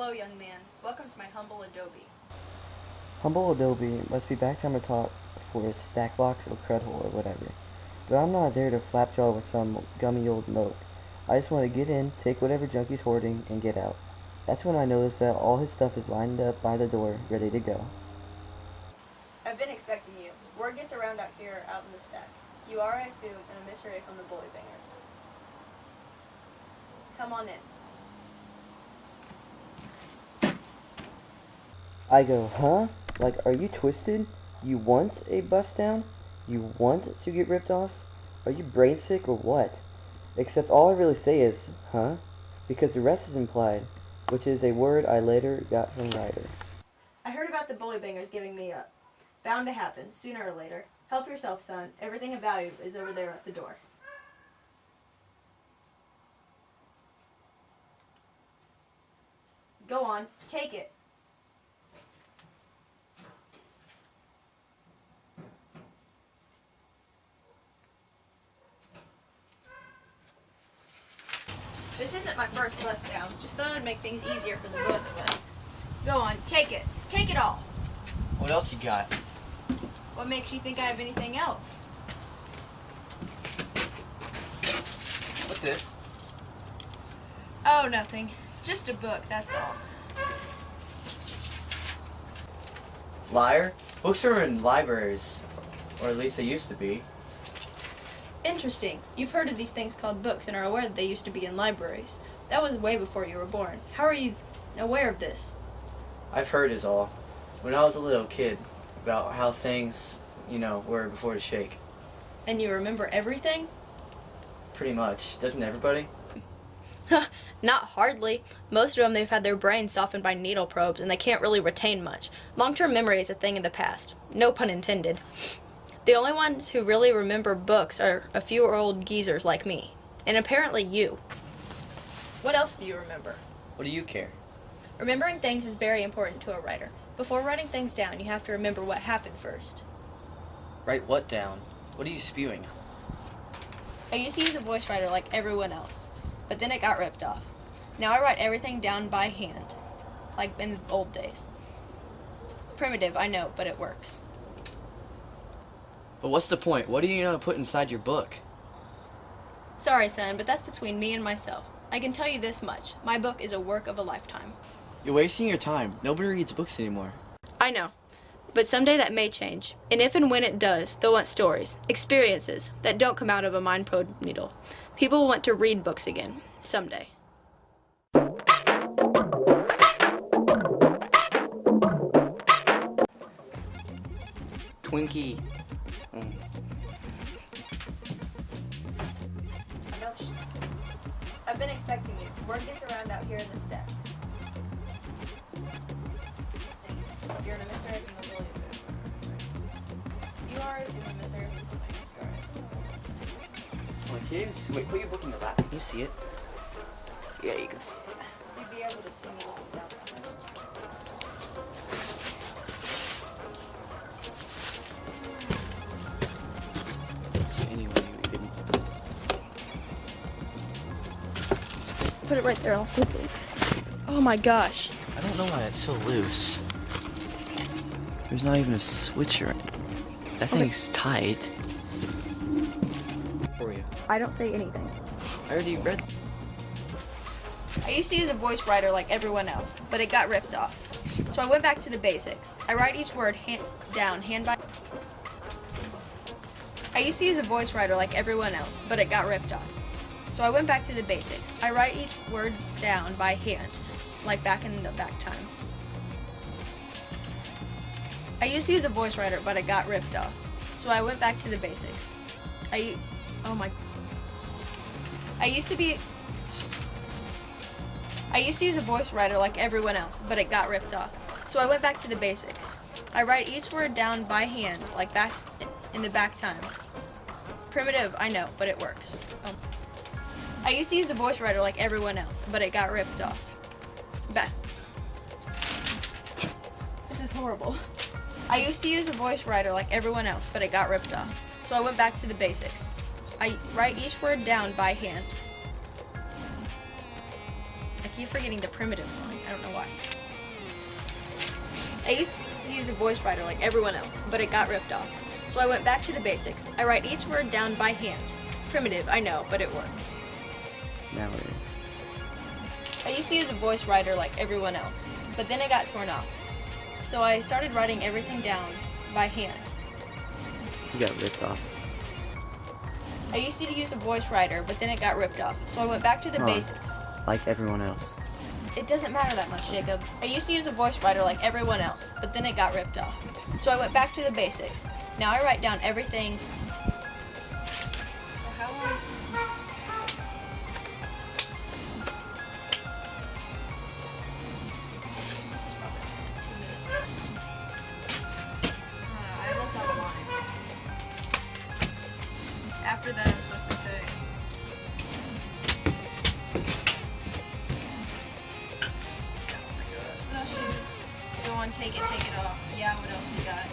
Hello, young man. Welcome to my humble adobe. Humble Adobe must be back time to talk for a stack box or crud hole or whatever. But I'm not there to flapjaw with some gummy old moke. I just want to get in, take whatever junk he's hoarding, and get out. That's when I notice that all his stuff is lined up by the door, ready to go. I've been expecting you. Word gets around out here, out in the stacks. You are, I assume, an emissary from the Bully Bangers. Come on in. I go, huh? Like, are you twisted? You want a bust down? You want to get ripped off? Are you brain sick or what? Except all I really say is, huh? Because the rest is implied, which is a word I later got from Ryder. I heard about the Bully Bangers giving me up. Bound to happen, sooner or later. Help yourself, son. Everything of value is over there at the door. Go on, take it. This isn't my first bust down. Just thought I'd make things easier for the both of us. Go on, take it. Take it all. What else you got? What makes you think I have anything else? What's this? Oh, nothing. Just a book, that's all. Liar? Books are in libraries. Or at least they used to be. Interesting. You've heard of these things called books and are aware that they used to be in libraries. That was way before you were born. How are you aware of this? I've heard is all. When I was a little kid, about how things, were before the shake. And you remember everything? Pretty much. Doesn't everybody? Not hardly. Most of them, they've had their brains softened by needle probes and they can't really retain much. Long-term memory is a thing of the past. No pun intended. The only ones who really remember books are a few old geezers like me. And apparently you. What else do you remember? What do you care? Remembering things is very important to a writer. Before writing things down, you have to remember what happened first. Write what down? What are you spewing? I used to use a voice writer like everyone else, but then it got ripped off. Now I write everything down by hand, like in the old days. Primitive, I know, but it works. But what's the point? What are you gonna put inside your book? Sorry, son, but that's between me and myself. I can tell you this much. My book is a work of a lifetime. You're wasting your time. Nobody reads books anymore. I know, but someday that may change. And if and when it does, they'll want stories, experiences that don't come out of a mind probe needle. People will want to read books again, someday. Twinkie. No, I've been expecting you. Word gets around out here in the stacks. You're an emissary from the Bully Bangers. You are an emissary from the Bully Bangers. Wait, can you even see? Wait, put your book in your lap. Can you see it? Yeah, you can see it. You'd be able to see me looking down that way. Anyway, we didn't. Put it right there also, please. Oh my gosh. I don't know why it's so loose. There's not even a switch or that thing's tight. For you. I don't say anything. I already read. I used to use a voice writer like everyone else, but it got ripped off. So I went back to the basics. I write each word hand by. I used to use a voice writer like everyone else, but it got ripped off. So I went back to the basics. I write each word down by hand, like back in the back times. I used to use a voice writer, but it got ripped off. So I went back to the basics. I used to use a voice writer like everyone else, but it got ripped off. So I went back to the basics. I write each word down by hand, like back in the back times. Primitive, I know, but it works. I used to use a voice writer like everyone else, but it got ripped off. This is horrible. I used to use a voice writer like everyone else, but it got ripped off. So I went back to the basics. I write each word down by hand. I keep forgetting the primitive line. I don't know why. I used to use a voice writer like everyone else, but it got ripped off. So I went back to the basics. I write each word down by hand. Primitive, I know, but it works. Now it is. I used to use a voice writer like everyone else, but then it got torn off. So I started writing everything down by hand. You got ripped off. I used to use a voice writer, but then it got ripped off. So I went back to the Huh. basics. Like everyone else. It doesn't matter that much, Jacob. I used to use a voice writer like everyone else, but then it got ripped off. So I went back to the basics. Now I write down everything. How long? This is probably like 2 minutes. I almost out of line. After that, I'm supposed to say. Oh my gosh. What else should you do? Go on, take it off. Yeah, what else you got?